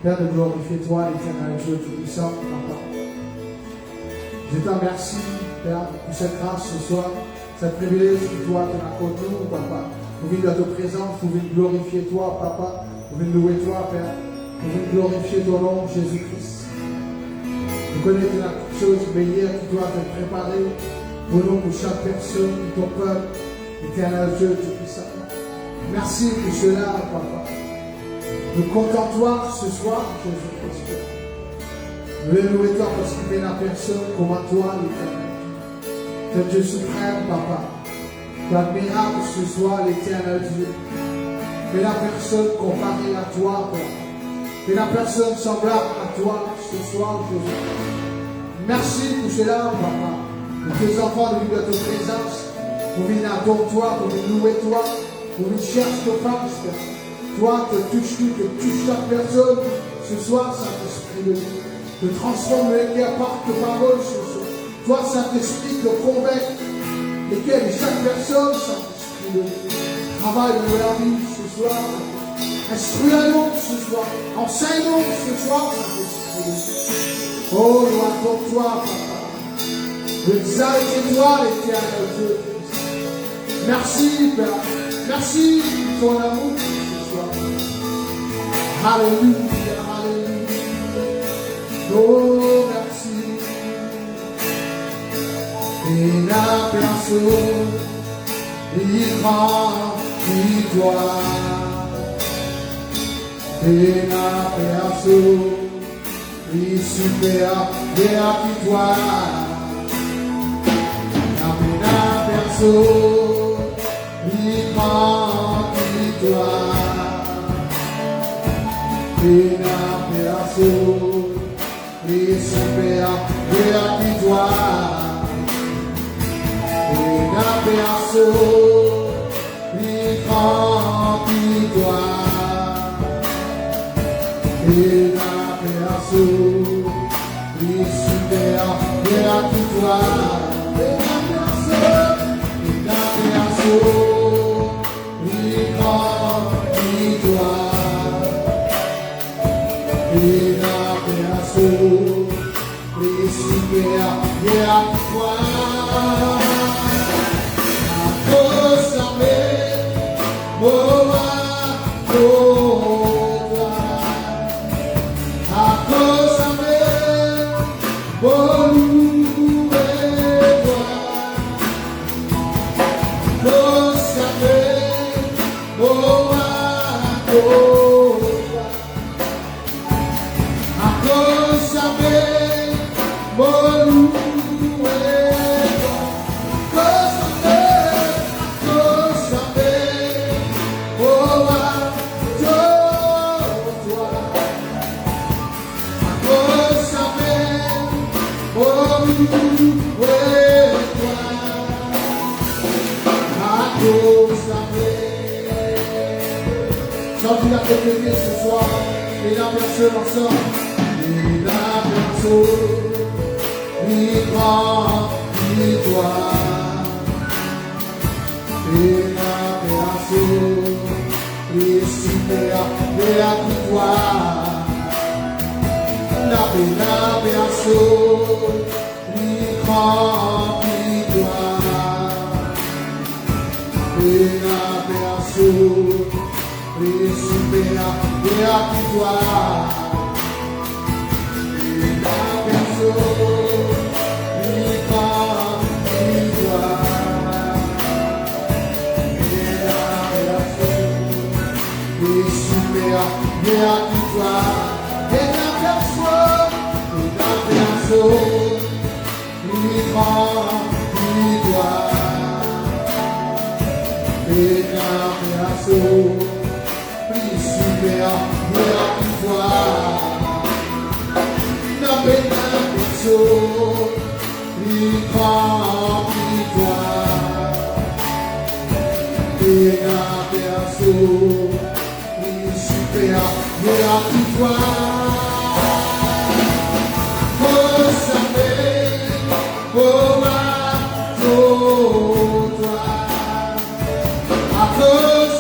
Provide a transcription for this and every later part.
Père, de glorifier toi, l'éternel Dieu Tout-Puissant, Papa. Je te remercie, Père, pour cette grâce ce soir, cette privilège que toi te m'accordes nous, Papa. Pour venir dans ta présence, pour venir glorifier toi, Papa. Pour venir louer toi, Père. Pour venir glorifier ton nom, Jésus-Christ. Nous connaissons la chose meilleure que toi te préparer pour nous, pour chaque personne, pour ton peuple, l'éternel Dieu Tout-Puissant. Merci pour cela, Papa. Nous comptons toi ce soir, Jésus-Christ. Nous les louons toi parce qu'il n'y a personne comme à toi, l'éternel. Tu es Dieu suprême, Papa. Tu es admirable ce soir, l'éternel Dieu. Mais la personne comparée à toi, Père. Mais la personne semblable à toi ce soir, Jésus. Merci pour cela, Papa. Pour tes enfants de vivre de ta présence. Pour venir adorer toi, pour venir louer toi. Pour venir chercher ton face, Père. Toi, te touches tout, te touche chaque personne. Ce soir, Saint-Esprit de Dieu. Te transforme le cœur par tes paroles ce soir. Toi, Saint-Esprit, te convainc les cœurs de chaque personne, Saint-Esprit de Dieu. Travaille dans la vie ce soir. Instruis-nous ce soir. Enseigne-nous ce soir, Saint-Esprit de Dieu. Oh, gloire pour toi, Papa. Exalte-toi, l'éternel Dieu. Merci, Père. Merci pour ton amour ce soir. Alléluia, alléluia. Oh, merci. Et la personne, il grand, il doit. Et la personne, il super, et à qui doit. La personne, il grand, il doit. Et la personne, il super, et à qui doit. Et la personne, il grand, il doit. Et la personne, il super, et à qui doit. Et la personne, il grand, il doit. Et la personne, il super, et à qui doit. Chantez la communauté ce soir, et la personne ensemble, et la personne, il grand, il doit, et la personne, il super, et à qui doit, la personne, il grand, il doit, et la personne, et super, et à qui toi. Et la personne, il croit, il doit. Et la personne, et super, et à qui toi. Et la personne, il croit, il doit. Et la personne, super, mais à qui toi, n'a pas de personne, il croit, il doit, et la personne, il super, mais à qui toi, faut savoir, faut toi, à cause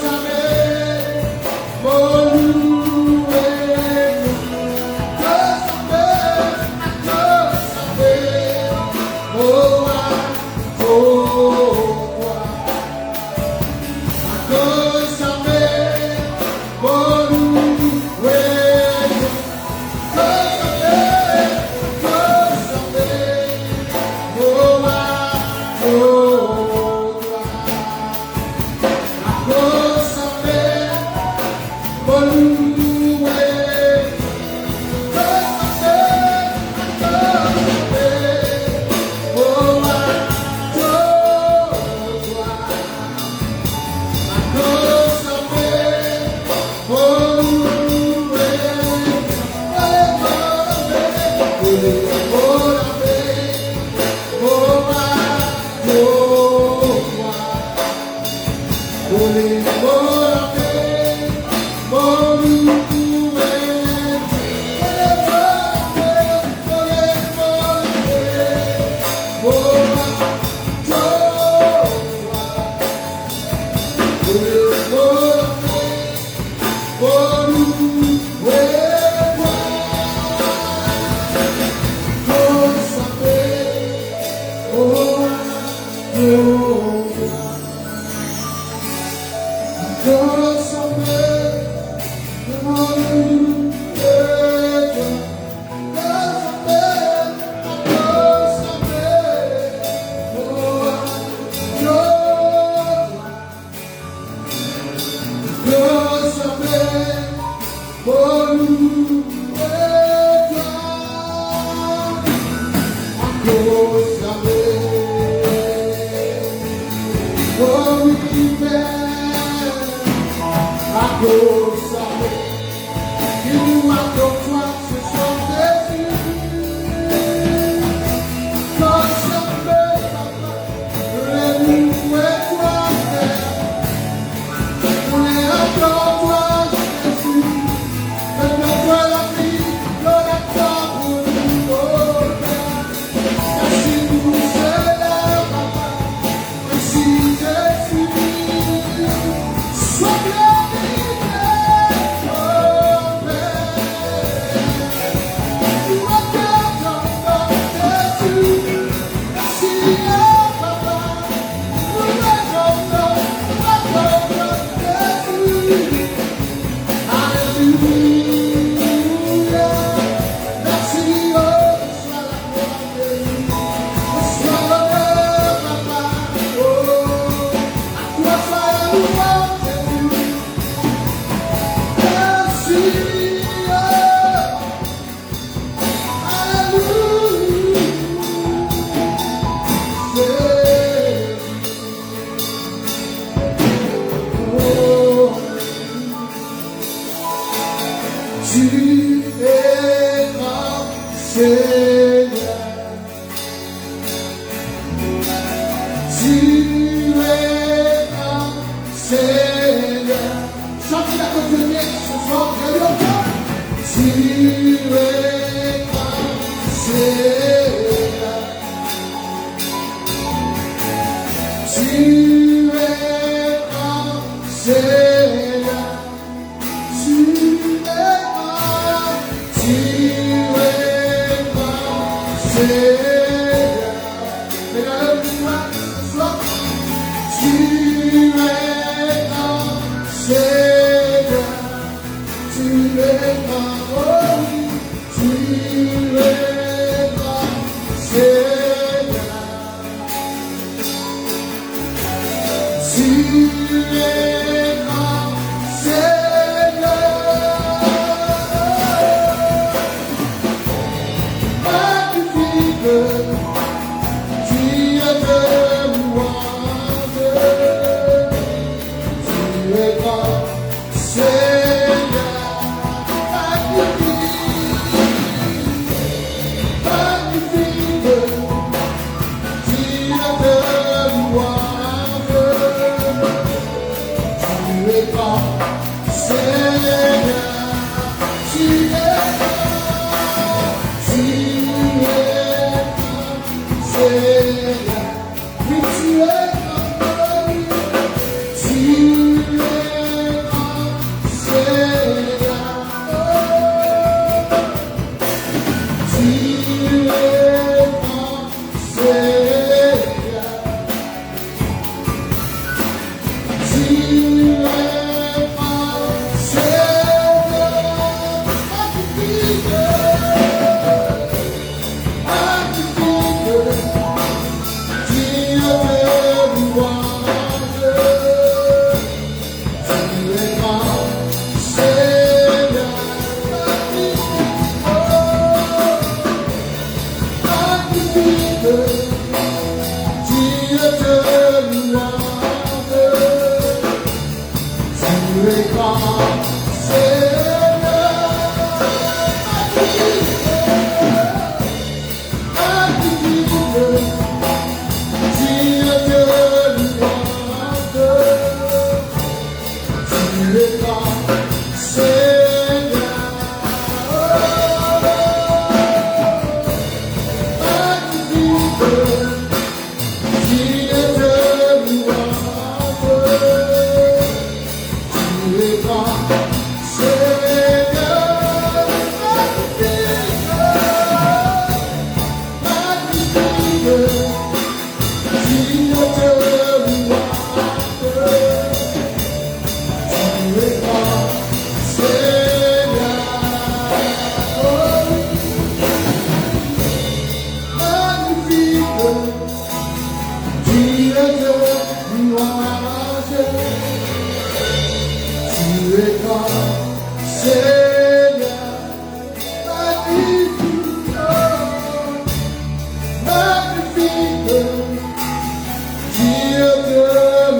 dire de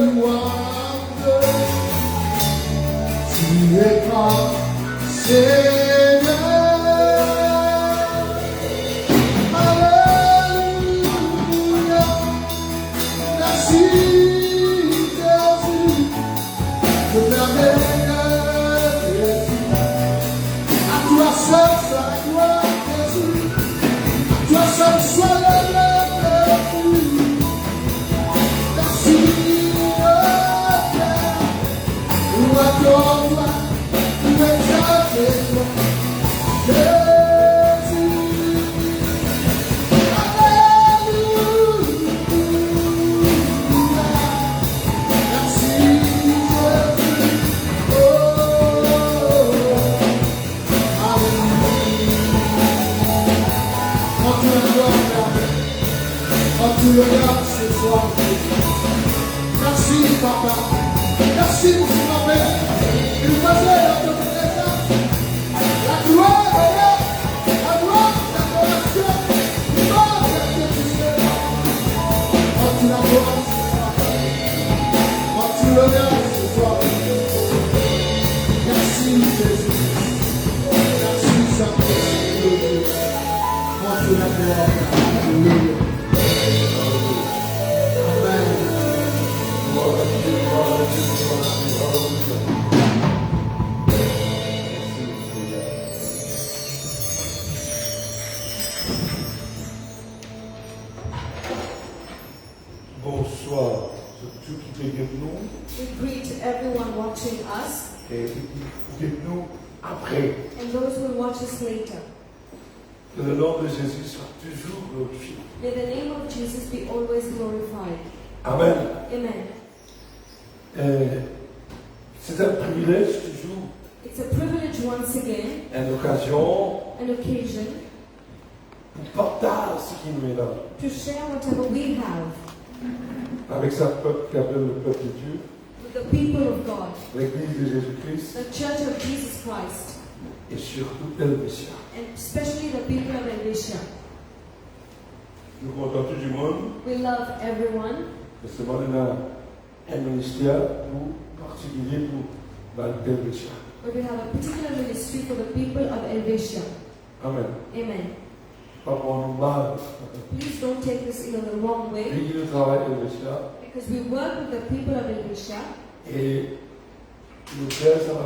louange, tu es grand, Seigneur. Alléluia, merci Jésus, de merveilleux Jésus. À toi seul soit la gloire, Jésus. À toi seul soit l'honneur, Jésus. Merci, oh Père. Nous adorons-toi, nous exaltons-toi, Jésus. Alléluia. Merci, Jésus. Oh, alléluia. Quand tu le vois, quand tu le regardes ce soir, merci Papa, merci pour ce Père, et nous faisons notre présence, la gloire, la gloire, l'adoration, l'image de Dieu du ciel. Quand tu la vois ce soir, quand tu le regardes ce soir, merci Jésus, merci Saint-Esprit, quand tu la vois, alléluia. Bonsoir, ceux qui regardent nous We greet everyone watching us et ceux qui regardent nous après. and those who will watch us later. Que le nom de Jésus soit toujours glorifié. May the name of Jesus be always glorified. Amen. Amen. C'est un privilège toujours, It's a privilege once again, une occasion an occasion, pour partager ce qui nous est là. to share whatever we have Avec sa peuple qui appelle le peuple de Dieu, with the people of God, l'Église de Jésus-Christ the Church of Jesus Christ, et surtout Helvetia. and especially the people of Helvetia. Nous comptons tout du monde, We love everyone, mais ce monde a un ministère pour particulier pour Helvetia. but we have a particular ministry for the people of Helvetia. Amen. Amen. Pas pour nous mal. Please don't take this in the wrong way, L'église de travail Helvetia because we work with the people of Helvetia, et nous faisons ça là,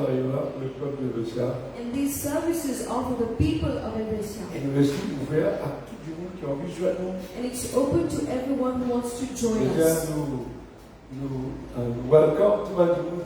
le peuple de Helvetia. and these services are for the people of Helvetia. Et nous laissons ouvert à tout le monde qui a envie de jouer à nous. And it's open to everyone who wants to join Déjà, us. nous welcome tout le monde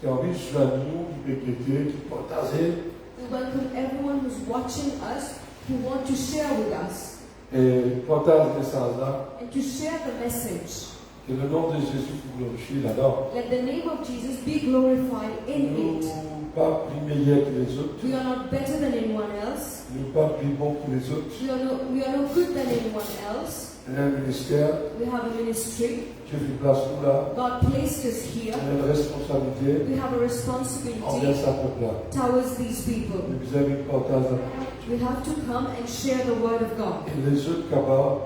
qui a envie de jouer à nous, qui peut quitter, qui peut partager. We welcome everyone who's watching us, who want to share with us, Et partage le message là. and to share the message. Que le nom de Jésus soit glorifié là-dedans. Let the name of Jesus be glorified in Nous it. pas plus meilleurs que les autres. We are not better than anyone else. Nous pas plus bons que les autres. We are no good than anyone else. Un ministère, We have a ministry. Dieu fait place nous là. God placed us here. On a une responsabilité We have a envers responsibility sa peuple là. towards these people. Nous besoin de partager. We have to come and share the word of God. Et les autres capables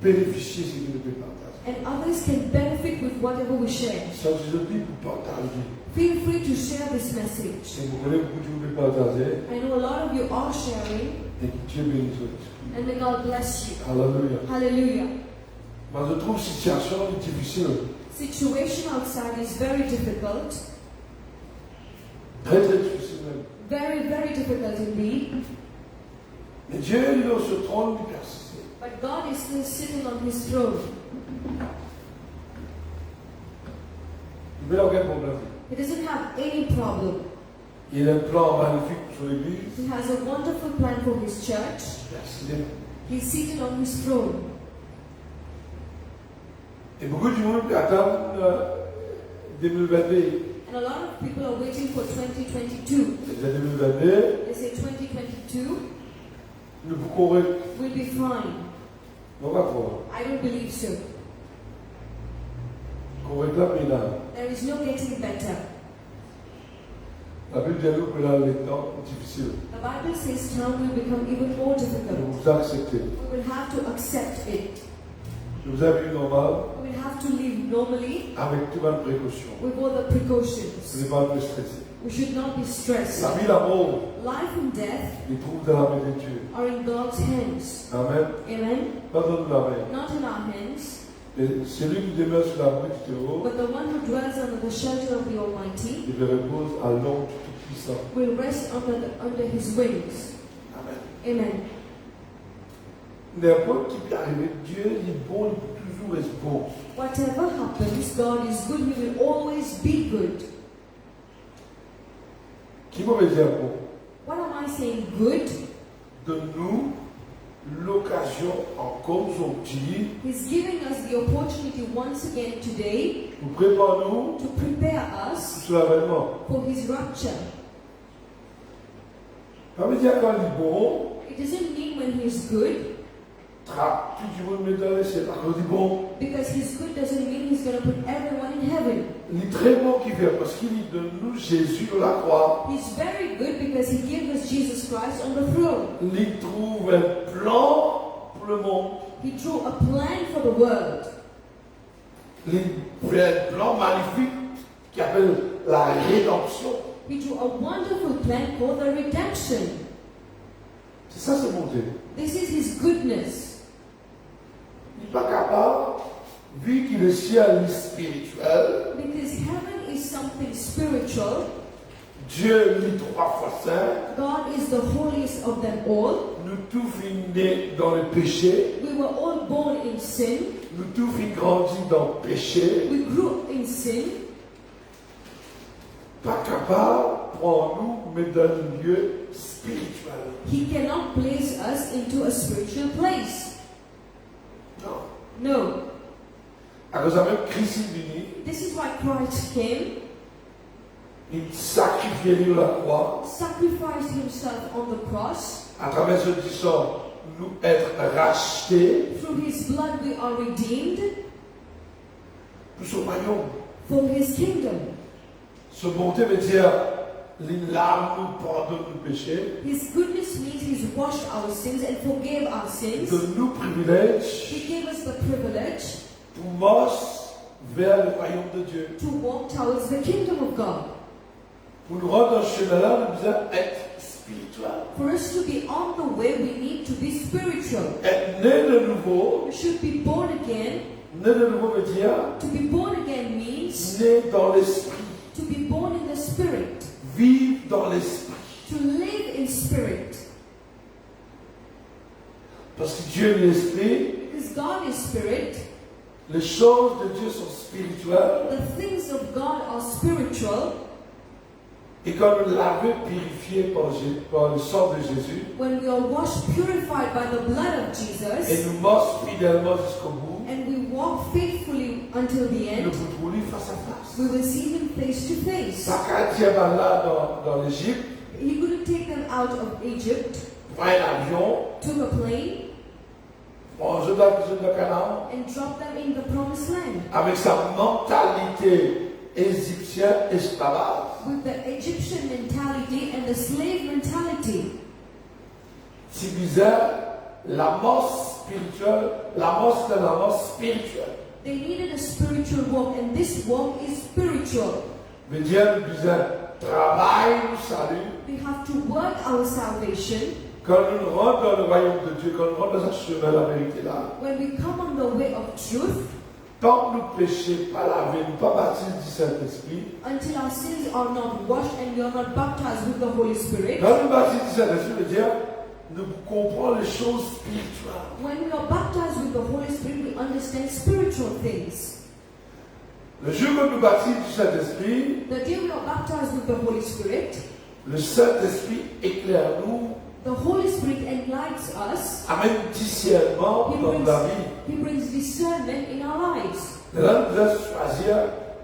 de bénéficier de ce que nous pouvons partager. And others can benefit with whatever we share. Ça, je vous dis pour partager. Feel free to share this message. Et vous connaissez beaucoup de vous pouvez partager. I know a lot of you are sharing, Et que Dieu bénisse votre esprit. and may God bless you. Alléluia. Hallelujah. Moi, je trouve situation difficile. Situation outside is very difficult, Très, très difficile même. very, very difficult indeed. Mais Dieu, il est sur le trône du persisté. But God is still sitting on His throne. Il n'y a aucun problème. He doesn't have any problem. Il a un plan magnifique pour l'Église. He has a wonderful plan for His church. Persisté. He's seated on His throne. Et beaucoup de monde attendent 2022. And a lot of people are waiting for 2022. Les années 2022, They say 2022 nous pouvons will be fine. on va voir. I don't believe so. On réclame là. There is no getting better. La Bible dit que là, les temps difficiles. The Bible says time will become even more difficult. Vous acceptez. We will have to accept it. Nous avons eu normal We have to live normally avec toute bonne précaution. with all the Ce precautions. n'est pas de stresser. We should not be stressed. La vie, la mort, Life and death il trouve dans la main de Dieu. are in God's hands. Amen. Amen. Pas dans la main. Not in our hands, Et celui qui demeure sur la brute du haut, but the one who dwells under the shelter of the Almighty il repose à l'ombre du Tout-Puissant. will rest under His wings. Amen. Amen. N'importe qui peut arriver, Dieu est bon, il peut toujours être bon. Whatever happens, God is good. He will always be good. Qui veut dire bon? What am I saying? Good. Donne-nous l'occasion encore aujourd'hui He's giving us the opportunity once again today pour préparer-nous to prepare us sur l'avènement. for His rapture. Ça veut dire quand il est bon, It doesn't mean when He is good, tout le monde met dans les ciels. Quand il est bon, because He's good doesn't mean He's going to put everyone in heaven. il est très bon qui fait parce qu'il donne nous Jésus de la croix. He's very good because He gave us Jesus Christ on the throne. Il trouve un plan pour le monde. He drew a plan for the world. Il fait un plan magnifique qui appelle la rédemption. He drew a wonderful plan called the redemption. C'est ça, c'est bon Dieu. This is His goodness. Il n'est pas capable, vu qu'il est ciel est spirituel, Because heaven is something spiritual. Dieu est 3 fois saint, God is the holiest of them all. nous tous nés dans le péché, We were all born in sin. nous tous grandis dans le péché, We grew up in sin. pas capable pour nous mettre dans un lieu spirituel. He cannot place us into a spiritual place. Non. No. À cause de même Christ est venu, This is why Christ came, il sacrifiait lui la croix, sacrificed Himself on the cross. à travers ce qui sont nous être rachetés Through His blood we are redeemed pour son royaume. for His kingdom. Ce bonté veut dire, les larmes nous pardonnent nos péchés, His goodness means He's washed our sins and forgave our sins. de nous privilèges He gave us the privilege pour marcher vers le royaume de Dieu. to walk towards the kingdom of God. Pour nous rendre dans ce chemin-là, nous devons être spirituels. For us to be on the way, we need to be spiritual. Être né de nouveau, We should be born again. né de nouveau veut dire To be born again means né dans l'esprit, to be born in the Spirit, vivre dans l'esprit. to live in Spirit. Parce que Dieu est l'esprit, Because God is Spirit, les choses de Dieu sont spirituelles. the things of God are spiritual. Et quand nous l'avons purifié par le sang de Jésus, When we are washed, purified by the blood of et Jesus, nous marchons fidèlement jusqu'au bout, and we walk faithfully until the nous end, pouvons lui face à face. we will see Him face to face. Zacharie va là dans l'Égypte, He couldn't take them out of Egypt, prend un avion, took a plane, mange dans la zone de Canaan, and dropped them in the promised land. avec sa mentalité égyptienne esclavage. With the Egyptian mentality and the slave mentality. C'est bizarre, la mort spirituelle, la mort c'est la mort spirituelle. They needed a spiritual walk, and this walk is spiritual. Veut dire, nous disons, travail, nous salut. We have to work our salvation. Quand nous rentrons dans le royaume de Dieu, quand nous rentrons dans ce chemin, la vérité là, When we come on the way of truth, tant que nous péchons, pas laver, nous pas baptisés du Saint-Esprit, until our sins are not washed and we are not baptized with the Holy Spirit. quand nous baptisés du Saint-Esprit, veut dire, nous comprenons les choses spirituelles. When we are baptized with the Holy Spirit, we understand spiritual things. Le jour que nous baptisons du Saint-Esprit, The day we are baptized with the Holy Spirit, le Saint-Esprit éclaire nous, the Holy Spirit enlightens us. amène discernement He dans brings, la vie. he brings discernment in our lives. Et là, nous devons choisir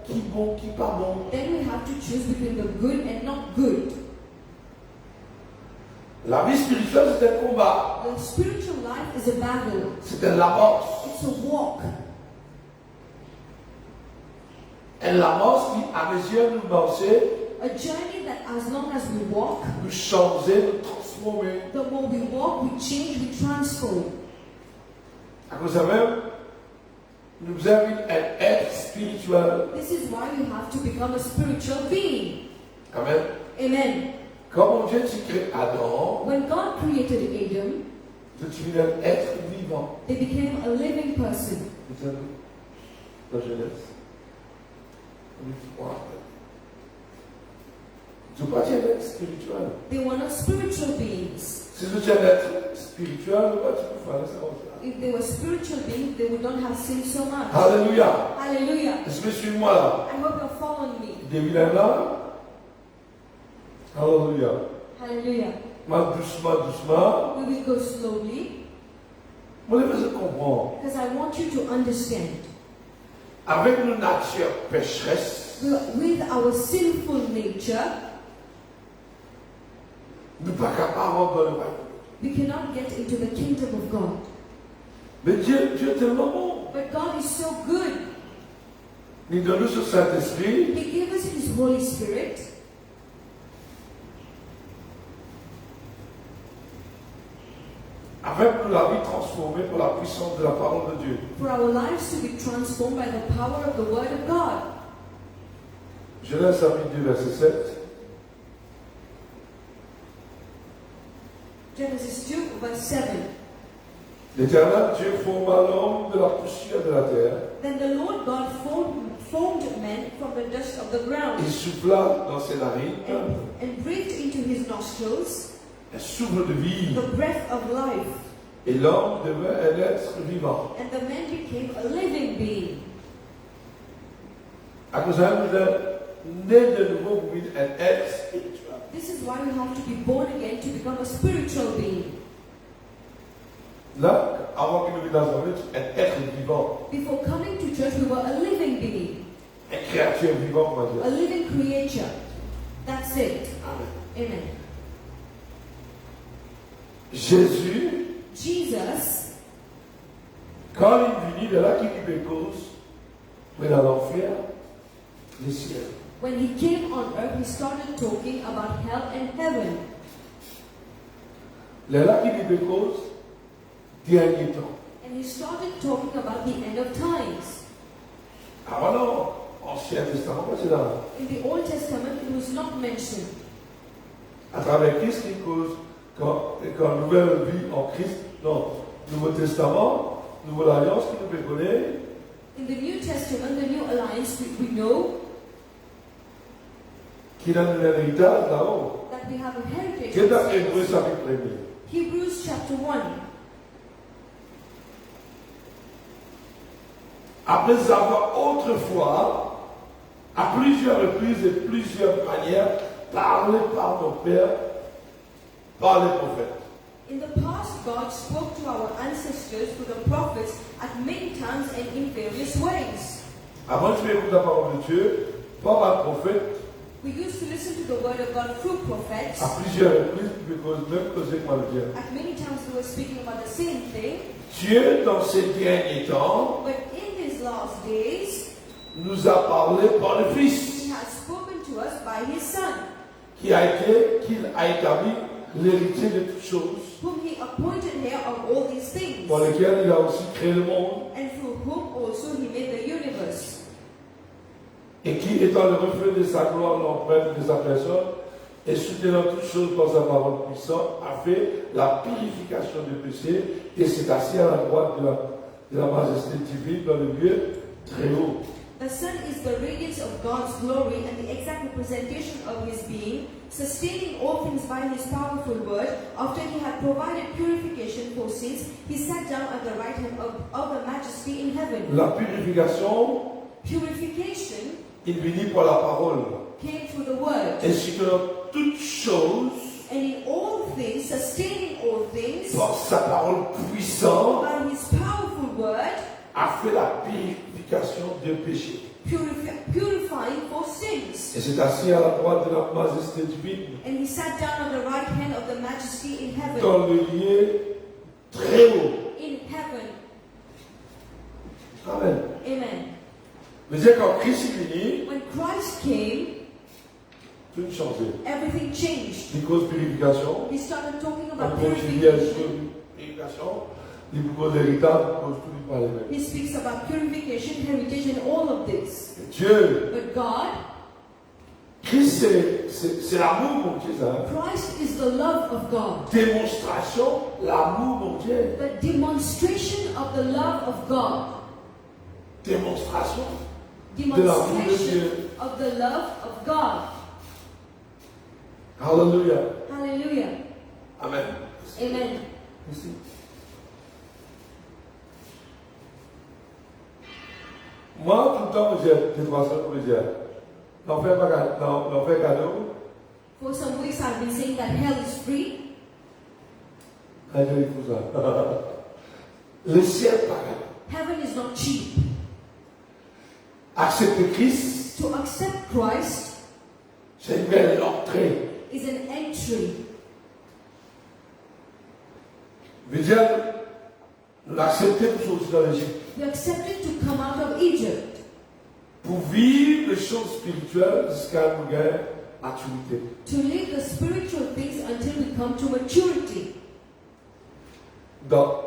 qui est bon, qui n'est pas bon. Then we have to choose between the good and not good. La vie spirituelle, c'est un combat. The spiritual life is a battle. C'est un amorce. It's a walk. Un amorce qui, à mesure nous marcher, A journey that as long as we walk, nous changer, nous transformer. the more we walk, we change, we transform. À cause de même, nous avons un être spirituel. This is why you have to become a spiritual being. Amen. Amen. Quand mon Dieu tu crée Adam, When God created Adam, tu es un être vivant. they became a living person. Vous savez, la Genèse. Tu ne pas un être spirituel. They were not spiritual beings. Si tu es un être spirituel, tu peux faire ça. If they were spiritual beings, they would not have sinned so much. Alléluia. Hallelujah. Est-ce que suis-moi là? I hope you're following me. Des vilains là? Alléluia. Hallelujah. Mais doucement. We will go slowly Moi, je comprends. because I want you to understand. Avec nos natures pécheresses, With our sinful nature, nous ne sommes pas capables de le royaume. we cannot get into the kingdom of God. Mais Dieu est tellement bon. But God is so good. Il donne ce Saint-Esprit. He gave us His Holy Spirit. Avec nous la vie transformée par la puissance de la parole de Dieu. For our lives to be transformed by the power of the Word of God. Genèse chapitre 2, verset 7. Genesis 2, verse 7. L'Éternel Dieu forma l'homme de la poussière de la terre. Then the Lord God formed man from the dust of the ground Il souffla dans ses narines and breathed into his nostrils un souffle de vie. the breath of life. Et l'homme devint un être vivant. And the man became a living being. À cause de né de nouveau pour un être spirituel. This is why you have to be born again to become a spiritual being. Là, avant qu'il nous vienne dans un être vivant. Before coming to church, we were a living being, Une créature vivante, on va a dire. living creature. That's it. Amen. Amen. Jésus, Jesus, quand il venait de là qui lui cause, mais dans l'enfer, les ciels. when he came on earth, he started talking about hell and heaven. Les là qui lui cause, dernier temps. And he started talking about the end of times. Avant non, Ancien Testament, c'est là. In the Old Testament, it was not mentioned. À travers Christ qui cause, quand nouvelle vie en Christ, non, Nouveau Testament, Nouvelle Alliance qui nous connaît. In the New Testament, the New Alliance, we know Qu'il a un héritage là-haut. that we have a heritage. Qui est dans Hébreux chapitre 1er. Hebrews chapter 1. Après avoir autrefois, à plusieurs reprises et plusieurs manières, parlé par nos pères, par les prophètes. In the past, God spoke to our ancestors through the prophets at many times and in various ways. Avant de écouter la parole de Dieu, par un prophète, We used to listen to the word of God through prophets. à plusieurs reprises, même causé comme le dire. At many times, they were speaking about the same thing. Dieu, dans ces derniers temps, But in these last days, nous a parlé par le Fils, He has spoken to us by His Son, qu'il a établi l'héritier de toutes choses, whom He appointed here of all these things, par lequel il a aussi créé le monde, and through whom also He made the universe. et qui, étant le reflet de sa gloire, l'empreinte de sa personne, et soutenant toutes choses par sa parole puissante, a fait la purification du péché, et s'est assis à la droite de la majesté divine dans le lieu très haut. The Son is the radiance of God's glory and the exact representation of His being, sustaining all things by His powerful word. After He had provided purification for sins, He sat down at the right hand of the Majesty in heaven. La purification, Purification il venait par la parole, came through the word, ainsi que dans toutes choses, and in all things, sustaining all things par sa parole puissante, by His powerful word, a fait la purification des péchés. purifying for sins. Et s'est assis à la droite de la majesté divine, And He sat down on the right hand of the Majesty in heaven. dans le lieu très haut. In heaven. Amen. Amen. Mais c'est quand Christ est venu, When Christ came, tout changé. everything changed. Il cause purification, He started talking on about continue à purification. purification, il vous cause l'héritage, il cause tout, il parle même. He speaks about purification, heritage, and all of this. Dieu, But God, Christ, c'est l'amour, mon Dieu, ça. Christ is the love of God. Démonstration, l'amour, mon Dieu. The demonstration of the love of God. Démonstration de l'amour de Demonstration Dieu. of the love of God. Alléluia. Hallelujah. Amen. Amen. Ici. Moi, tout le temps, j'ai des croissants pour le dire. N'en fais cadeau. For some weeks I've been saying that hell is free. Cadeau pour ça. Le ciel, pareil. Heaven is not cheap. Accepter Christ, To accept Christ c'est une belle entrée. is an entry. Veut dire, l'accepter pour sortir dans l'Égypte. We accepted to come out of Egypt. Pour vivre les choses spirituelles jusqu'à une guerre maturité. To live the spiritual things until we come to maturity. Dans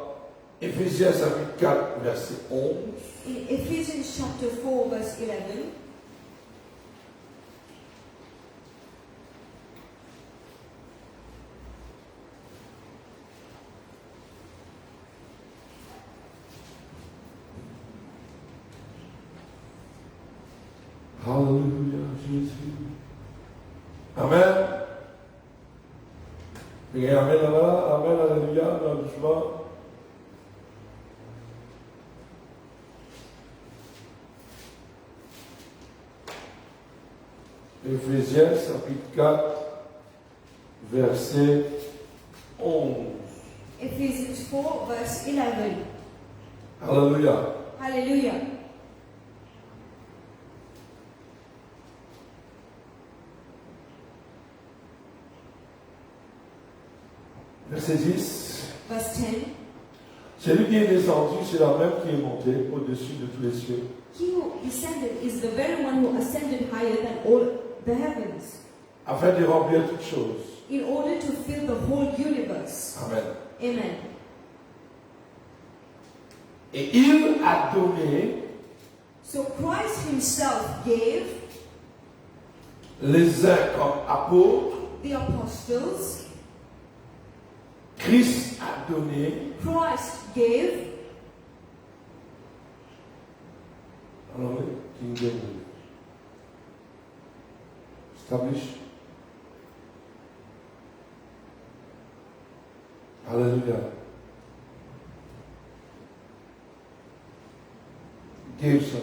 Éphésiens chapitre 4, verset 11, In Ephesians chapter 4 verse 11. Alléluia, Jésus. Amen. Et amen là-bas, amen, alléluia, doucement. Éphésiens chapitre 4, verset 11. Ephesians 4 verse 11. Alléluia. Hallelujah. Verset 10. Verse 10. Celui qui est descendu, c'est la même qui est monté au-dessus de tous les cieux. He who descended is the very one who ascended higher than all the heavens, Afin de remplir toutes choses. in order to fill the whole universe. Amen. Amen. Et il a donné So Christ himself gave les uns comme apôtres. the apostles, Christ a donné. Christ gave, Alors, King James. Establish. Alléluia. Gave some.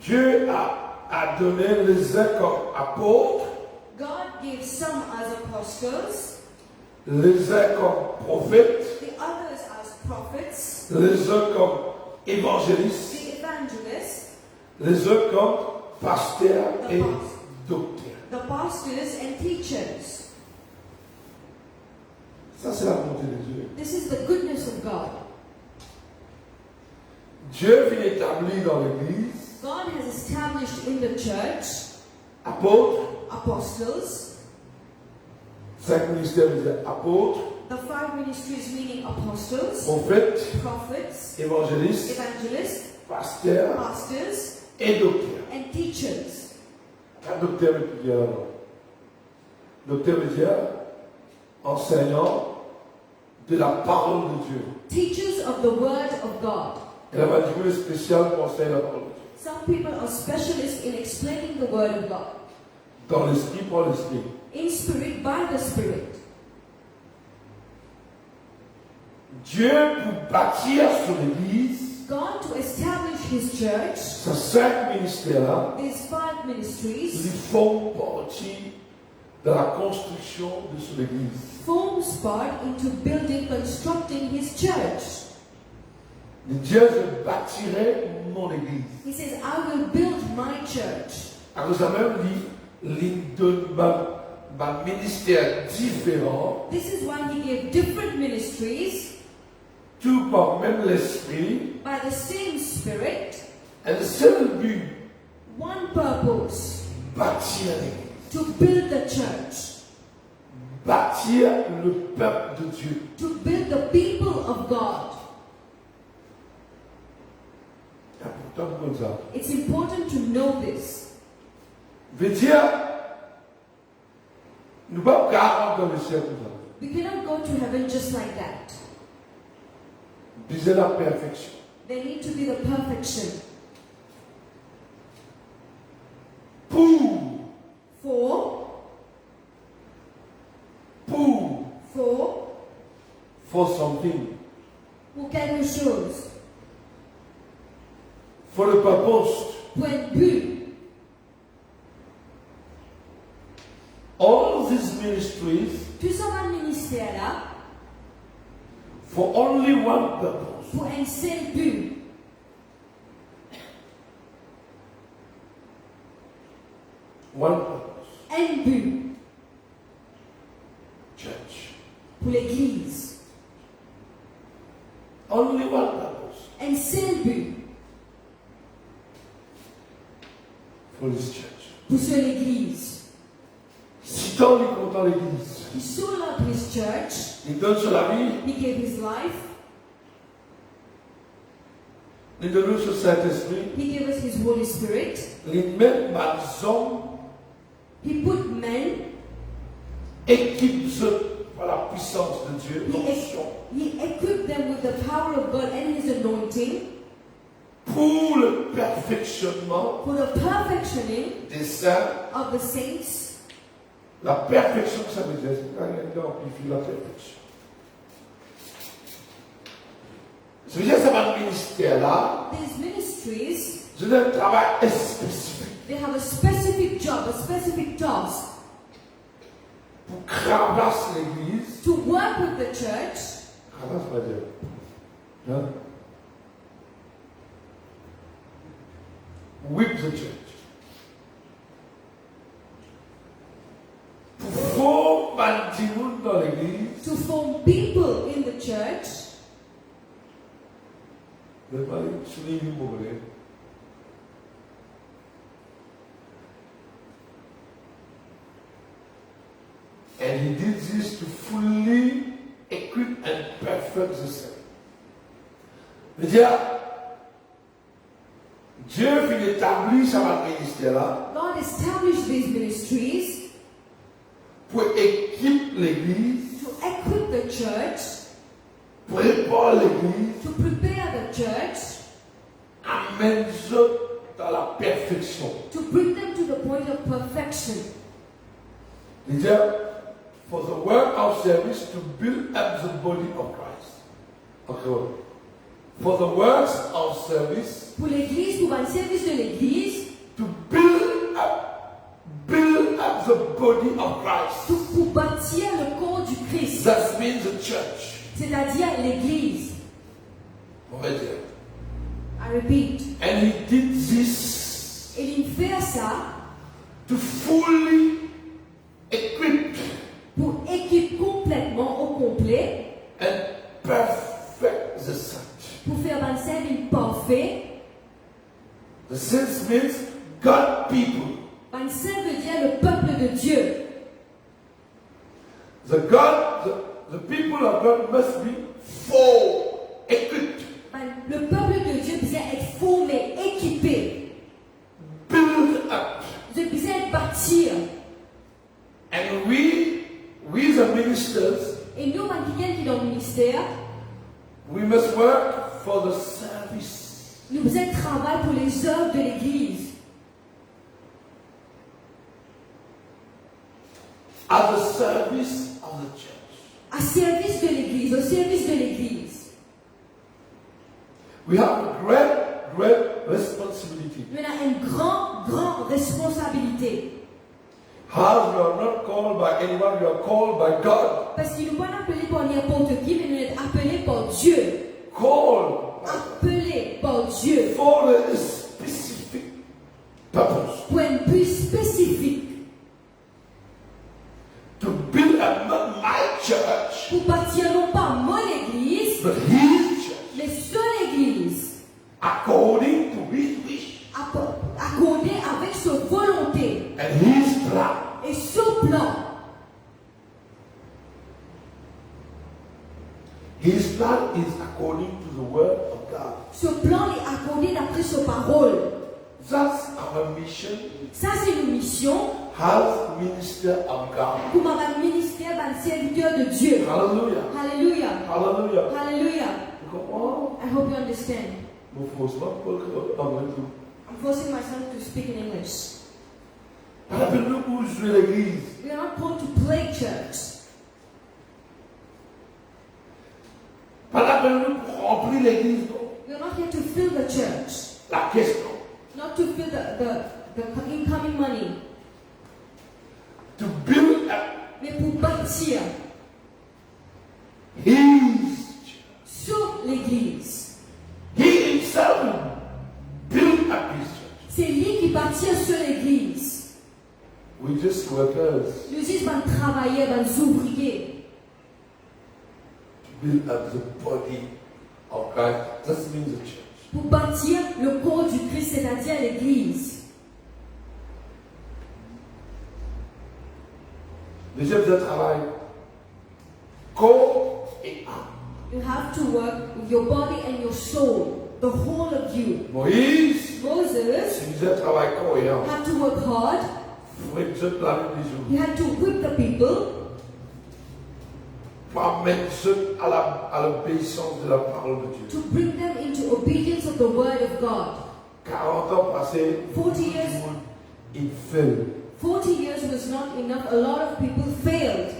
Dieu a donné les uns comme apôtres, God gave some as apostles, les uns comme prophètes, the others as prophets, les uns comme évangélistes, the evangelists, les uns comme pasteurs et docteurs. the pastors and teachers. Ça, c'est la volonté de Dieu. This is the goodness of God. Dieu vient établir dans l'Église God has established in the church apôtres, apostles, 5 ministères disent apôtres, the 5 ministries meaning apostles, prophètes, prophets, évangélistes, evangelists, pasteurs pastors, et docteurs. and teachers. Un docteur veut dire alors. Docteur veut dire enseignant de la parole de Dieu. Teachers of the word of God. Et la maturité est spéciale pour enseigner la parole de Dieu. Some people are specialists in explaining the word of God. Dans l'esprit, par l'esprit. In spirit, by the spirit. Dieu, pour bâtir son Église, God to establish his church, ces 5 ministères-là, these 5 ministries ils font partie de la construction de son Église. forms part into building, constructing his church. Dieu, je bâtirai mon Église. He says, I will build my church. À cause de ça même, il donne un ministère différent, This is why he gave different ministries tout par même l'esprit, by the same spirit, et le seul but, one purpose, bâtir l'Église. to build the church. bâtir le peuple de Dieu. To build the people of God. C'est important pour ça. It's important to know this. Veut dire, nous ne pouvons pas rentrer dans le ciel comme ça. We cannot go to heaven just like that. Disez la perfection. There need to be the perfection. For something. Pour quelque chose. For a purpose. Pour un but. All these ministries Tout ça va ministère là. for only one purpose. Pour un seul but. One purpose. Un but. Church. Pour l'église. Only one purpose. Un seul but. For this church. Pour cette église. Si tant il compte dans l'église, He sold out his church. il donne sur la vie, He gave his life. il donne sur Saint-Esprit, He gave us his Holy Spirit. il met ma zone, He put men. équipe par la puissance de Dieu, l'onction, He equipped them with the power of God and his anointing pour le perfectionnement for the perfectioning des saints. of the saints. La perfection, ça veut dire, c'est quand quelqu'un amplifie la perfection. Ça veut dire que ça ministère-là, These ministries, c'est un travail spécifique they have a specific job, a specific task pour cravacher l'église. to work with the church. Cravache, ça veut dire. Hein? Whip the church. Pour former du monde dans l'église. To form people in the church. Je vais parler souligner le mot. And he did this to fully equip and perfect the saints. C'est-à-dire, Dieu finit d'établir sa ministère-là God established these ministries pour équiper l'église, to equip the church, pour préparer l'église, to prepare the church, amène eux dans la perfection. to bring them to the point of perfection. C'est-à-dire, for the work of service to build up the body of Christ. Encore. For the works of service Pour l'église, pour un service de l'église, to build up the body of Christ. pour bâtir le corps du Christ, That means the church. c'est-à-dire l'église. On va dire. I repeat. And he did this Et il fait ça to fully equip pour équiper complètement au complet, and perfect the saints. pour faire un service parfait. The saints means God people. Un service veut dire le peuple de Dieu. The people of God must be full, equipped, Le peuple de Dieu doit être formé, équipé. build up. Dieu doit être bâtir. And we the ministers, Et nous, quelqu'un qui est dans le ministère, we must work for the service. nous faisons travail pour les œuvres de l'église. At the service of the church. À service de l'église, au service de l'église. We have a great responsibility. On a une grande responsabilité. As we are not called by anyone, we are called by God. Parce qu'il ne pas appelé par n'importe qui, mais nous sommes appelés par Dieu. Called Appelés par Dieu. for a specific purpose. Pour un but spécifique. To build up not my church, Pour bâtir non pas mon église, but His church, mais son église. according to His wish Accordé avec sa volonté and His plan. et son plan. His plan is according to the word of God. Ce plan est accordé d'après sa parole. That's our mission Ça, c'est une mission as minister of God. pour ma ministère d'un serviteur de Dieu. Hallelujah. Hallelujah. Hallelujah. Hallelujah. Vous comprenez? I hope you understand. Mon forcément pour parler tout. I'm forcing myself to speak in English. Rappelez-nous pour jouer l'église. We are not called to play church. Pas rappelez-nous pour remplir l'église. We are not here to fill the church. La question. Not to fill the incoming money. To build up Mais pour bâtir his church. sur l'église. He himself built up his church. C'est lui qui bâtit sur l'église. We just workers Nous sommes des travailleurs, des ouvriers. to build up the body of Christ. That means the church. Pour bâtir le corps du Christ, c'est-à-dire l'église. Déjà, vous travaillez corps et âme. You have to work with your body and your soul, the whole of you. Moïse, Moses si vous travaillez corps et âme, had to work hard. il faut être là tous les jours. He had to whip the people Pour amener ceux à l'obéissance de la parole de Dieu. to bring them into obedience of the word of God. 40 ans passés, 40 years. il fait. 40 years was not enough. A lot of people failed.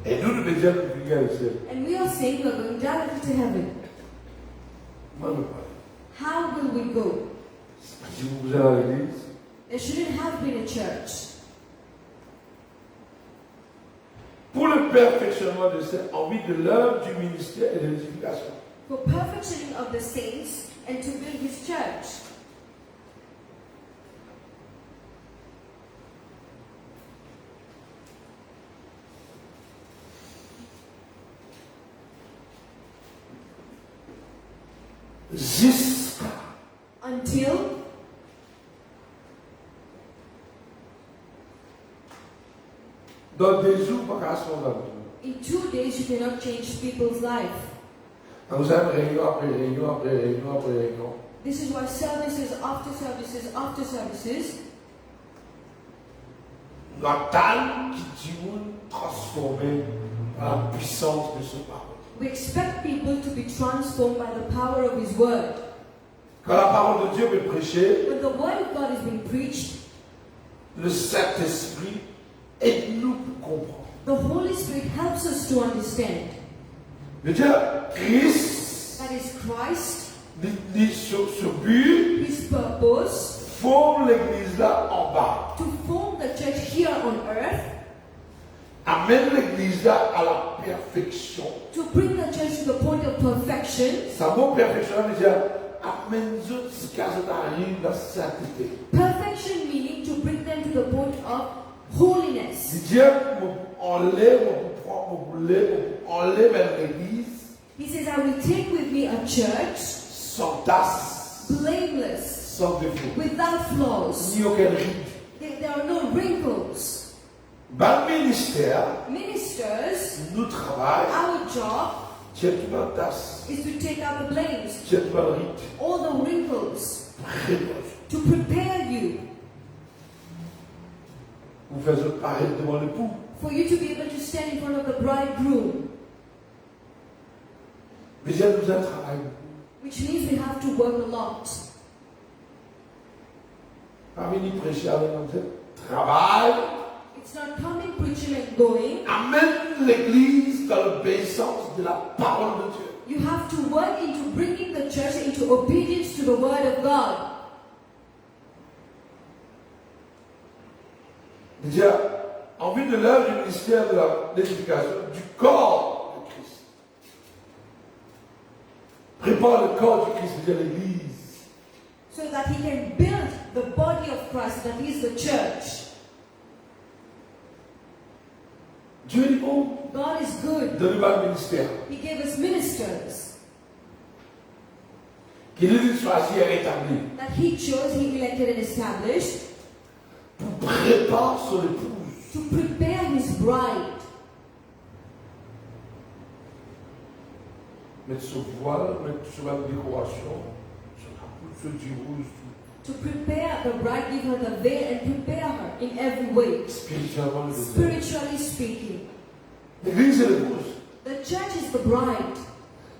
Et nous, nous devons venir ici. And we are saying we are going directly to heaven. Moi, je parle. How will we go? Si vous allez à l'église, There shouldn't have been a church. pour le perfectionnement de cette envie de l'œuvre du ministère et de l'édification. For perfectioning of the saints and to build his church. Jusqu'à Until dans des jours par à son avenir. in 2 days you cannot change people's life. Nous avons réunion après réunion après réunion après réunion. This is why services after services after services, Nous attendons qui Dieu transformé par la puissance de son parole. we expect people to be transformed by the power of his word. Quand la parole de Dieu est prêchée, When the word of God is being preached, le Saint-Esprit aide-nous pour comprendre. the Holy Spirit helps us to understand. Je veux dire, Christ, That is Christ, ce but, his purpose, forme l'église là en bas. to form the church here on earth, Amène l'église là à la perfection. to bring the church to the point of perfection. Ça mot perfection veut dire amène-nous jusqu'à ce qu'on arrive dans la sainteté. Perfection meaning to bring them to the point of holiness. Dieu enlève l'église He says, I will take with me a church sans tasse, blameless, sans défaut, without flaws. ni aucun ride. There are no wrinkles. Dans le ministère, Ministers, nous travaillons, our job tu es tout dans la tasse, is to take out the blames, tu es tout dans le ride. all the wrinkles, Prépare. to prepare you Vous faites pareil devant l'époux. for you to be able to stand in front of the bridegroom, Mais Dieu nous a travaillé. which means we have to work a lot. Pas venir prêcher avec nous. Travail. It's not coming, preaching, and going. Amène l'église dans l'obéissance de la parole de Dieu. You have to work into bringing the church into obedience to the word of God. Dieu, en vue de l'œuvre du ministère de l'édification du corps de Christ. Prépare le corps du Christ, c'est-à-dire l'église. So that he can build the body of Christ, that is the church. Dieu est bon. God is good. Donne-nous un ministère. He gave us ministers Qu'il nous choisit et rétabli. that he chose, he elected and established Pour préparer son épouse. to prepare his bride. mettre ce voile, mettre sur la décoration, sur la coupe, ce du rouge, To prepare the bride, give her the veil and prepare her in every way, spirituellement le désir. spiritually speaking. L'église est l'épouse. The church is the bride.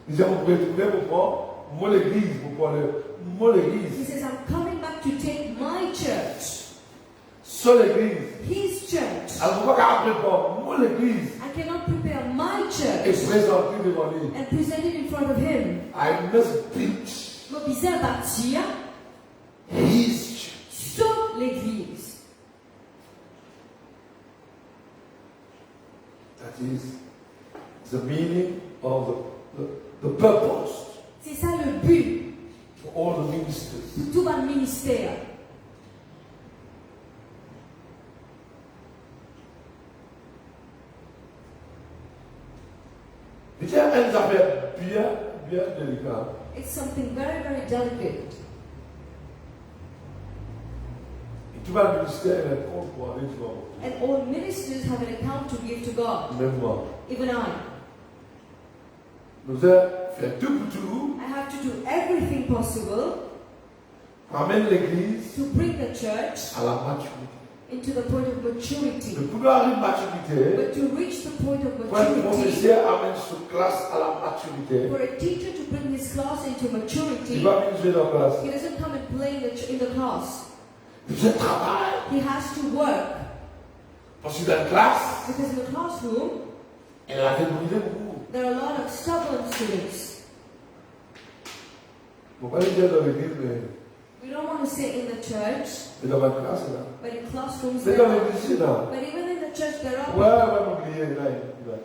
Nous avons retrouvé pour moi l'église, pour moi He l'église. says, I'm coming back to take my church, Seule l'église. his church. Alors, on ne peut pas appeler pour moi l'église I cannot prepare my et church présenter devant lui. and present it in front of him. I must preach Ma bisa bâtir his church. sur l'église. That is the meaning of the purpose C'est ça le but for all the ministers. de tout un ministère. Il y a une affaire bien délicate. It's something very, very delicate. Et tout le ministère est un compte pour aller devant. And all ministers have an account to give to God. Même moi. Even I. Nous avons fait tout pour tout. I have to do everything possible Ramène l'église to bring the church à la maturité. into the point of maturity. Le pouvoir de maturité, But to reach the point of quand le maturity, professeur amène sa classe à la maturité, for a teacher to bring his class into il maturity, va venir jouer dans la classe. he doesn't come and play in the class. Il fait travail. He has to work. Parce que dans la classe, Because in the classroom, elle a fait brûler beaucoup. there are a lot of stubborn students. On va pas le dire dans l'église, mais We don't want to say in the church, dans la classe, là. but in classrooms, Mais there dans are. l'église, là. But even in the church, there are. Ouais, on va m'oublier, là. Il va.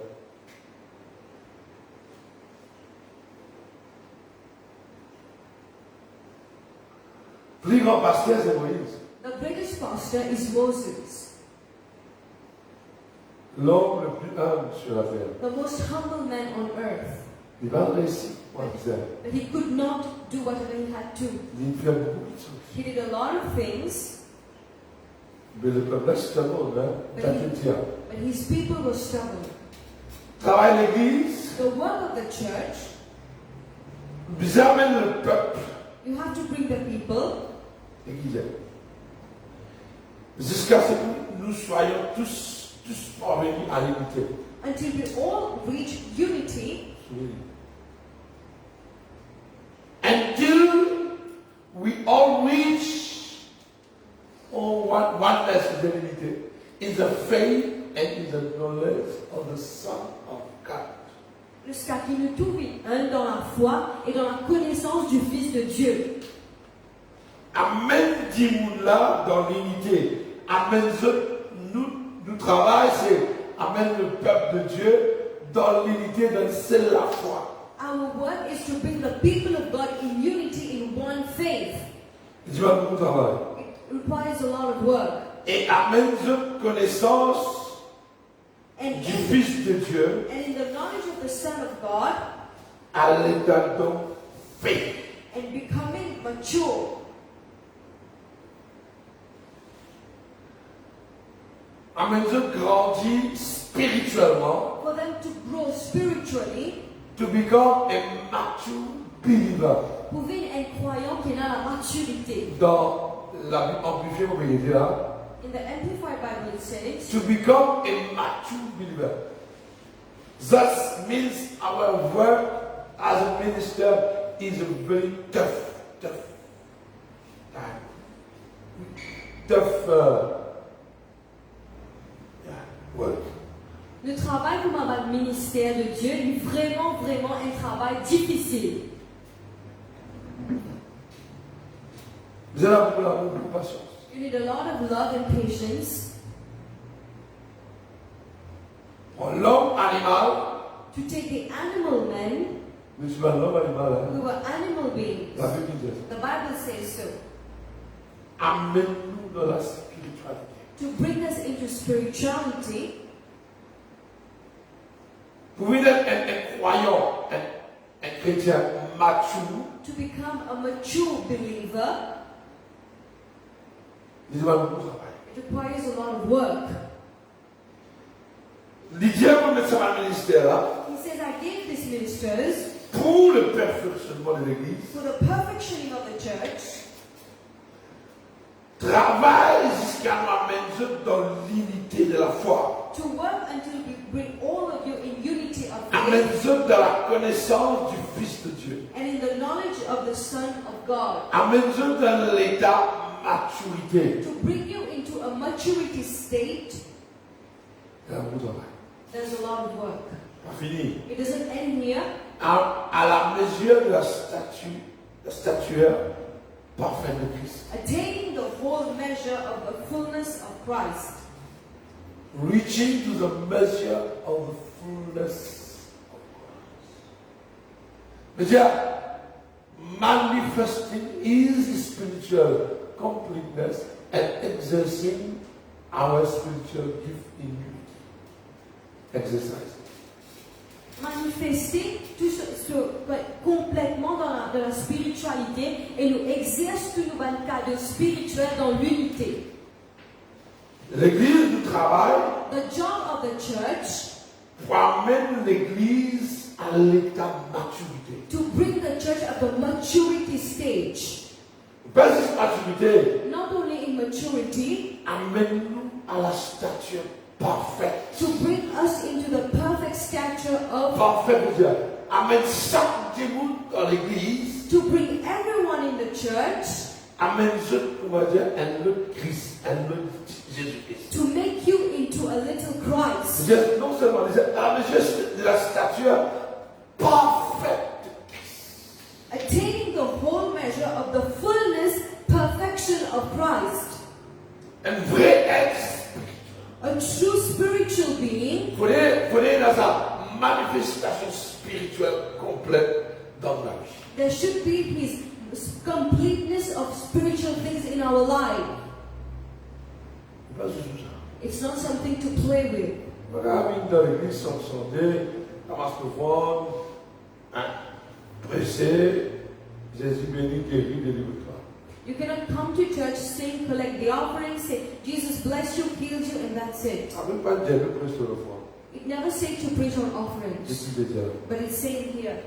Plus grand pasteur, c'est Moïse. The greatest pastor is Moses, L'homme le plus humble sur la terre. the most humble man on earth. Il va réussir, moi, je disais. But he could not do whatever he had to. Il fait beaucoup de choses. He did a lot of things, Mais le peuple reste stubborn, hein. Ça te tient. but his people were stubborn. Travaille l'église, The work of the church, vous amène le peuple. you have to bring the people L'église. Jusqu'à ce que nous soyons tous parvenus à l'unité. until we all reach unity, Until we all reach oneness of the unity in the faith and in the knowledge of the Son of God. jusqu'à ce que nous trouvions un dans la foi et dans la connaissance du Fils de Dieu. Amen, dis-nous là dans l'unité. Amen, nous travaillons, c'est Amen le peuple de Dieu dans l'unité, dans seule la foi. Our work is to bring the people of God in unity in one faith. Dieu va beaucoup travailler. It requires a lot of work. Et Amen, cette connaissance And du Fils de Dieu in the knowledge of the Son of God à l'état de faith. and becoming mature. Amen, je grandis spirituellement For them to grow spiritually, to become a mature believer. pour devenir un croyant qui a la maturité. Dans la Bible amplifiée, vous voyez là, In the Amplified Bible it says, to become a mature believer. That means our work as a minister is a very tough time. Work. le travail comme un ministère de Dieu est vraiment, vraiment un travail difficile. Vous avez beaucoup de patience. You need a lot of love and patience Pour l'homme animal, to take the animal men, nous sommes l'homme animal, who were animal beings. la Bible dit. The Bible says so. Amène-nous dans la spiritualité. To bring us into spirituality, Pour être un croyant, un chrétien mature, to become a mature believer, il doit beaucoup travailler. it requires a lot of work. L'idée pour mettre ça dans le ministère là, He says, I gave these ministers pour le perfectionnement de l'Église, for the perfectioning of the church, travaille jusqu'à m'amener dans l'unité de la foi. to work until we bring all of you in unity of Amène faith dans la connaissance du Fils de Dieu. and in the knowledge of the Son of God, Amène dans l'état maturité. to bring you into a maturity state. C'est un beau travail. There's a lot of work. Pas fini. It doesn't end here. À la mesure de la statueur parfaite de Christ. Attaining the whole measure of the fullness of Christ. Reaching to the measure of the fullness of Christ. C'est-à-dire, manifesting his spiritual completeness and exercising our spiritual gift in unity. Exercise. Manifester complètement dans la spiritualité et nous exerce tout nous le cadre spirituel dans l'unité. L'église du travail The job of the church pour amener l'église à l'état de maturité. to bring the church at the maturity stage. Pas juste maturité, Not only in maturity, amène-nous à la stature parfaite. to bring us into the perfect stature of, Parfait, veut dire, amène chaque démon dans l'église, to bring everyone in the church, amène ceux, on va dire, un autre Christ, un autre Jésus-Christ. to make you into a little Christ. C'est-à-dire, non seulement à la mesure de la stature parfaite de Christ. Attaining the whole measure of the fullness, perfection of Christ. Un vrai être. A true spiritual being Vous voyez dans sa manifestation spirituelle complète dans la vie. there should be his completeness of spiritual things in our life. C'est pas juste ça. It's not something to play with. Regarde dans l'église sans sonner, ramasse le ventre, pressé, Jésus béni, guéri, délivre-toi. You cannot come to church, sing, collect the offering, say, Jesus bless you, heals you, and that's it. Ça ne veut pas dire le presse le ventre. It never says to preach on offerings, Jésus veut dire. but it's saying here,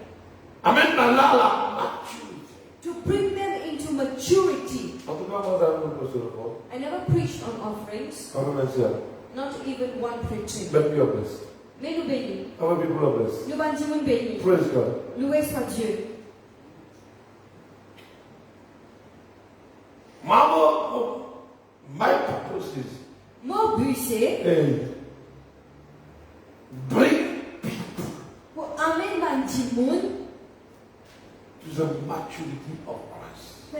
Amène là la maturité. to bring them into maturity. En tout cas, moi, j'ai le presse le ventre. I never preached on offerings, On va dire, not even one preaching. let me bless. Mais nous bénis. How many people are blessed? Nous bâtissons bénis. Praise God. Loué soit Dieu. My purpose is, Mon but c'est hey, bring people pour amener bandi moun, to the maturity of Christ.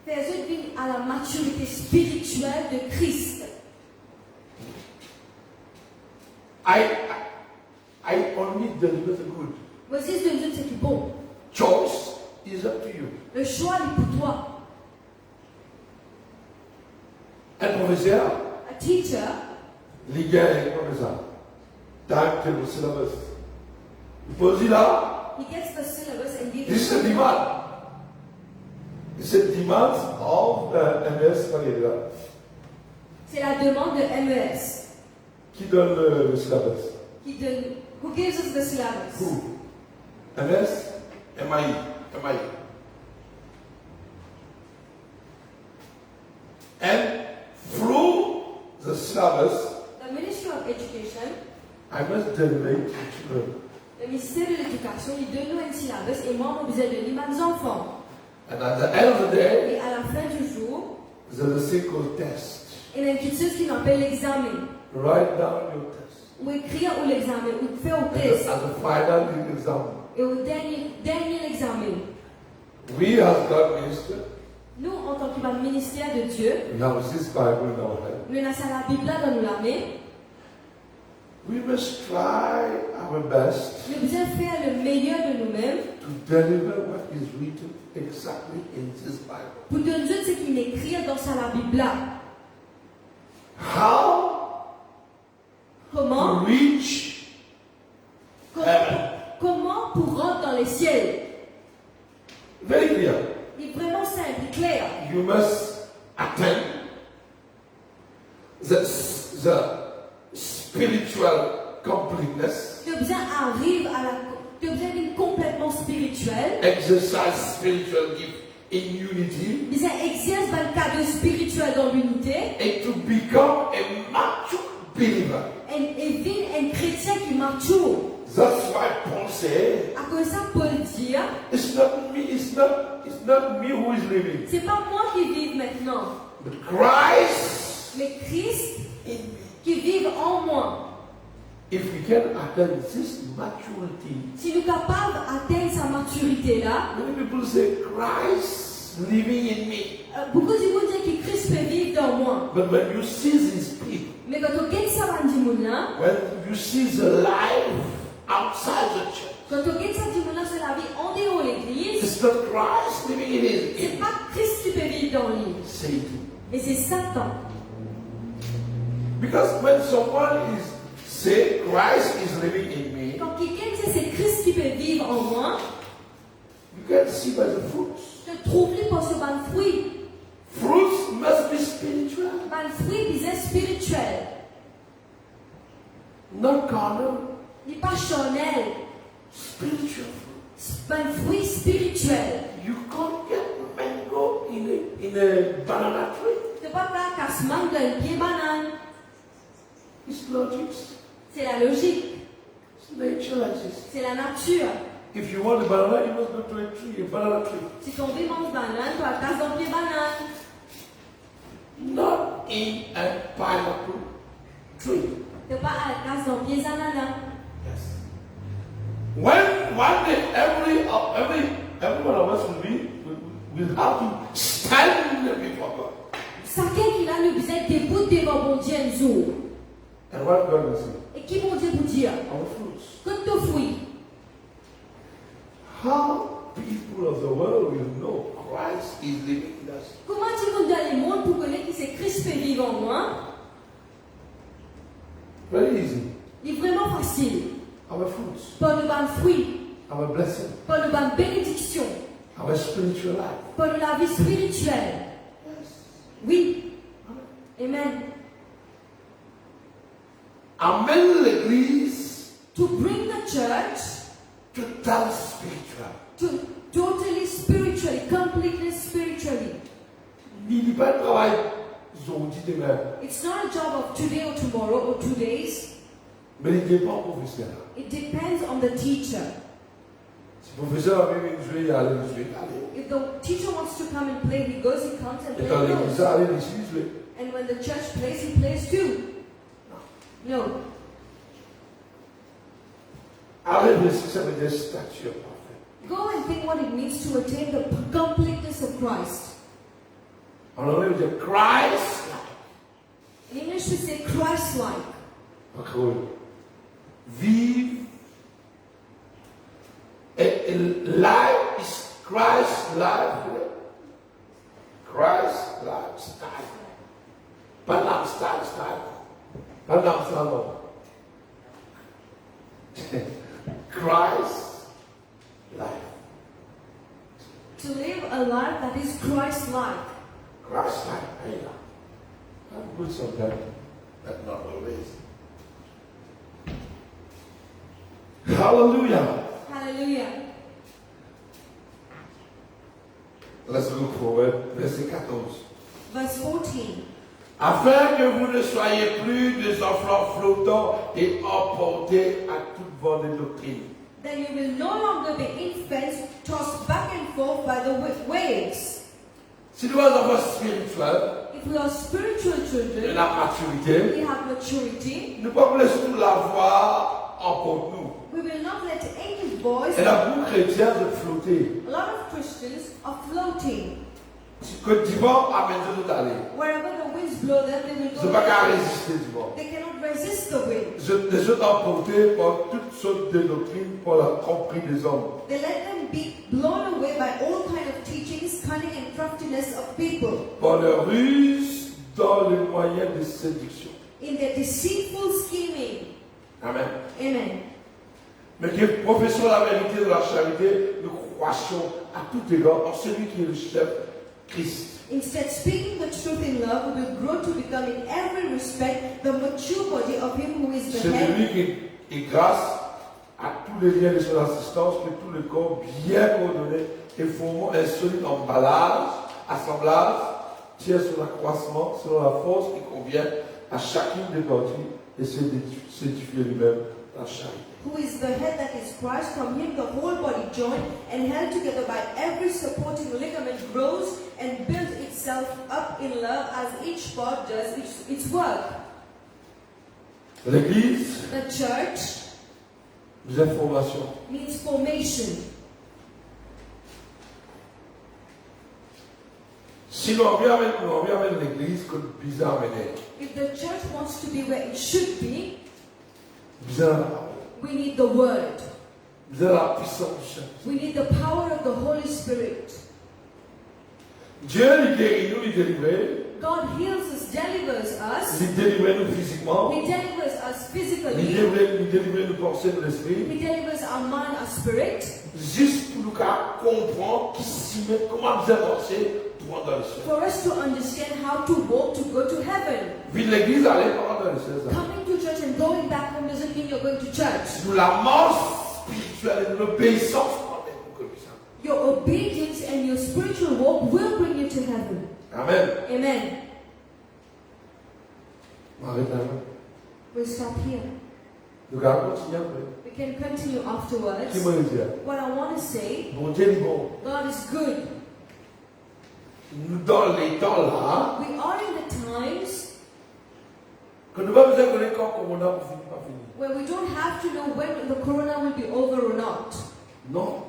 faire venir à la maturité spirituelle de Christ. I only deliver the good. Voici ce que Dieu c'est qui est bon. Choice is up to you. Le choix est pour toi. Un professeur, A teacher, les gars, comme ça, timetable, syllabus. Il pose là, he gets the syllabus and gives this is the demand. It's a demand of MS Maria. C'est la demande de MES. Qui donne le syllabus? Qui donne, who gives us the syllabus? Who? MS? MI. MI. And through the syllabus, The Ministry of Education, I must deliver to children. le ministère de l'Éducation, il donne nous un syllabus et moi, je besoin de lire mes enfants. And at the end of the day, Et à la fin du jour, there's a single test. il y a quelque chose qui appelle l'examen. Write down your test. Ou écrire ou l'examen, ou faire au And test. at the final exam, Et au dernier examen, we as God minister, nous, en tant que ministère de Dieu, we have this Bible in our hand. nous avons la Bible là dans la main. We must try our best Nous devons faire le meilleur de nous-mêmes to deliver what is written exactly in this Bible. pour donner ce qu'il écrit dans la Bible là. How Comment? to reach heaven. Comment pour rentrer dans les ciels? Very clear. Il est vraiment simple, clair. You must attain the spiritual completeness Tu as besoin d'arriver à la... Tu as besoin spirituel. exercise spiritual gift in unity, Ils exercent le cadre spirituel dans l'unité. and to become a mature believer. Et vivre un chrétien qui mature. That's why Paul said, À cause de ça, Paul dit, it's not me who is living, c'est pas moi qui vis maintenant, but Christ mais Christ in me. qui vit en moi. If we can attain this maturity, Si nous sommes capables d'atteindre sa maturité là, many people say Christ living in me. beaucoup de gens disent que Christ peut vivre dans moi. But when you see these people, Mais quand on regarde ça dans le monde là, when you see the life outside the church, quand on regarde ça dans le monde là, c'est la vie en dehors de l'église. it's not Christ living in C'est him. pas Christ qui peut vivre dans lui, Satan. mais c'est Satan. Because when someone is say Christ is living in me, Quand quelqu'un dit c'est Christ qui peut vivre en moi, you can see by the fruits. je trouve lui pour ce ban fruit. Fruits must be spiritual, Ban fruit disait spirituel, not carnal. il n'est pas charnel. Spiritual. Un fruit spirituel. You can't get mango in a banana tree. Tu ne peux pas faire casse-mangue d'un pied banane. It's logic. C'est la logique. It's nature like this. C'est la nature. If you want a banana, you must go to a tree, a banana tree. Si ton pied mange banane, tu as casse dans le pied banane. Not in a pineapple tree. Tu ne peux pas à la casse dans le pied ananas. Yes. When one day every one of us will have to stand before God. Chacun qui a le besoin debout devant mon Dieu un jour. And what God will say? Et qui mon Dieu vous dire? Our fruits. Comme ton fruit. How people of the world will know Christ is living in us. Comment tu veux dans le monde pour connaître que c'est Christ qui vit en moi? Very easy. Il est vraiment facile. Our fruits, Par le ban fruit, our blessing, par le ban bénédiction, our spiritual life. par la vie spirituelle. Yes. Oui. Amen. Amène l'Église To bring the church total spiritual. to totally spiritually, completely spiritually. Il n'y a pas de travail aujourd'hui demain, It's not a job of today or tomorrow or 2 days. mais il dépend du professeur. It depends on the teacher. Si le professeur a même joué, il allait jouer. If the teacher wants to come and play, he goes, he comes and Et quand l'Église plays. a allé ici jouer. And when the church plays, he plays too. No. Allez réfléchir, ça veut dire stature parfaite. Go and think what it means to attain the completeness of Christ. En anglais, on dit Christ. In English, we say Christ-like. Encore. Vive. Et life is Christ life. Christ lifestyle. Pas lifestyle. Pas lifestyle, non. Christ life. To live a life that is Christ-like. Christ life. Hey, I'm good sometimes, but not always. Hallelujah. Hallelujah. Let's look forward. Verset 14. Verse 14. Afin que vous ne soyez plus des enfants flottants et emportés à toute bonne doctrine. Then you will no longer be infants tossed back and forth by the waves. Si nous sommes enfants spirituels, If we are spiritual de children, la maturité, we have maturity. nous ne pouvons pas laisser tout l'avoir emporte nous. We will not let any voice. Et la boue chrétienne de flotter. A lot of Christians are floating. Que divan amène tout aller. Wherever the winds blow them, they will Je ne go. peux pas résister divan. They cannot resist the wind. Les autres emportés par toutes sortes de doctrines pour la compris des hommes. They let them be blown away by all kind of teachings, cunning and craftiness of people. Par leur ruse dans les moyens de séduction. In their deceitful scheming. Amen. Amen. Mais que professons la vérité de la charité, nous croissons à tout égard en celui qui est le chef, Christ. Instead, speaking the truth in love, we will grow to become in every respect the mature body of Him who is the C'est head. lui qui est grâce à tous tous les liens de son assistance, que tout le corps bien coordonné et formant un solide emballage, assemblage, tient son accroissement selon la force qui convient à chacune des parties et s'édifier lui-même en charité. Who is the head, that is Christ. From him the whole body joined and held together by every supporting ligament grows and builds itself up in love as each part does its work. L'Église, The church des informations. means formation. Si l'on revient avec l'Église que bizarre amené, If the church wants to be where it should be, bizarre, we need the word. bizarre la puissance du Saint. We need the power of the Holy Spirit. Dieu lui guérit nous, lui délivre, God heals us, delivers us. lui délivre nous physiquement, He delivers us lui physically. délivre nous pensées de l'esprit, He delivers our mind, our spirit. juste pour nous comprendre qui s'y met, comment bien penser pour rentrer dans le ciel. For us to understand how to walk to go to heaven. Puis l'église allait pas rentrer dans le ciel. ça. Coming to church and going back home doesn't mean you're going to church. Nous la mort spirituelle et l'obéissance pour ça. Your obedience and your spiritual walk will bring you to heaven. Amen. Amen. Arrête là. We'll stop here. Nous allons continuer après. We can continue Qui afterwards. m'a dit? What I want to say, Bon Dieu est bon. God is good. Nous dans les temps là, We are in the times que nous pas besoin de connaître quand Corona pour finir pas finir. where we don't have to know when the corona will be over or not. Non.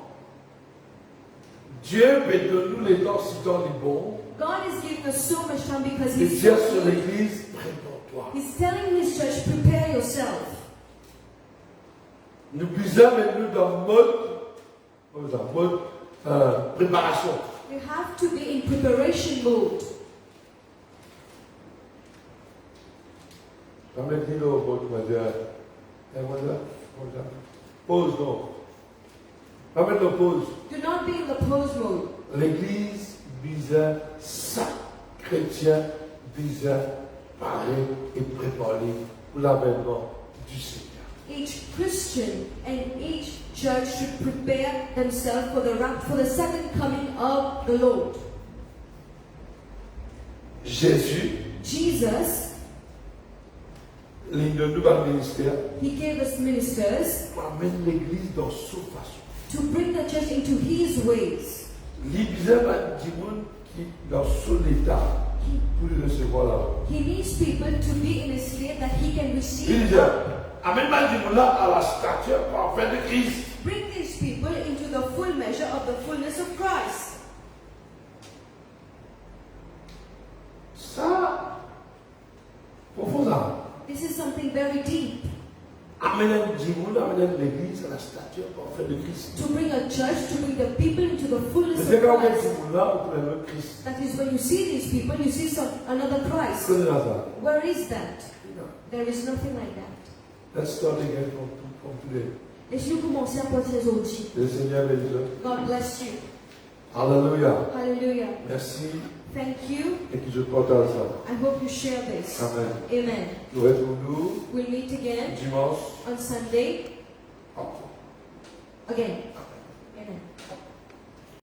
Dieu peut donner nous les temps si temps est bon. God is giving us so much time because Et He's dire so sur good. l'église, prépare-toi. He's telling His church, prepare yourself. Nous puisons maintenant dans mode préparation. You have to be in preparation mode. Quand même dit au bon, tu vas dire, pause non. Pas mettre pause. Do not be in the pause mode. L'église vise chaque chrétien vise parler et préparer pour l'avènement du Seigneur. Each Christian and each church should prepare themselves for the second coming of the Lord. Jésus, Jesus, il nous dans le ministère, He gave us ministers amène l'église dans sa façon. to bring the church into His ways. Il vise à dire qui dans son état pour le recevoir là. He needs people to be in a state that He can Il receive. dit, amène-moi là à la stature parfaite de Christ. Bring these people into the full measure of the fullness of Christ. Ça, profond ça. This is something very deep. Amène l'église à la stature parfaite de Christ. To bring a church, to bring the people into the fullness C'est of quand on Christ. est là, on peut le même Christ. That is when you see these people, you see another Christ. Connais ça. Where is that? There is nothing like that. Let's start again from today. Laissez-nous commencer à partir d'aujourd'hui. Le Seigneur bénisse. God bless you. Alléluia. Hallelujah. Merci Thank you. et que je partage ça. I hope you share this. Amen. Amen. Nous retrouvons We'll meet again dimanche. on Sunday. Après. Again. Amen.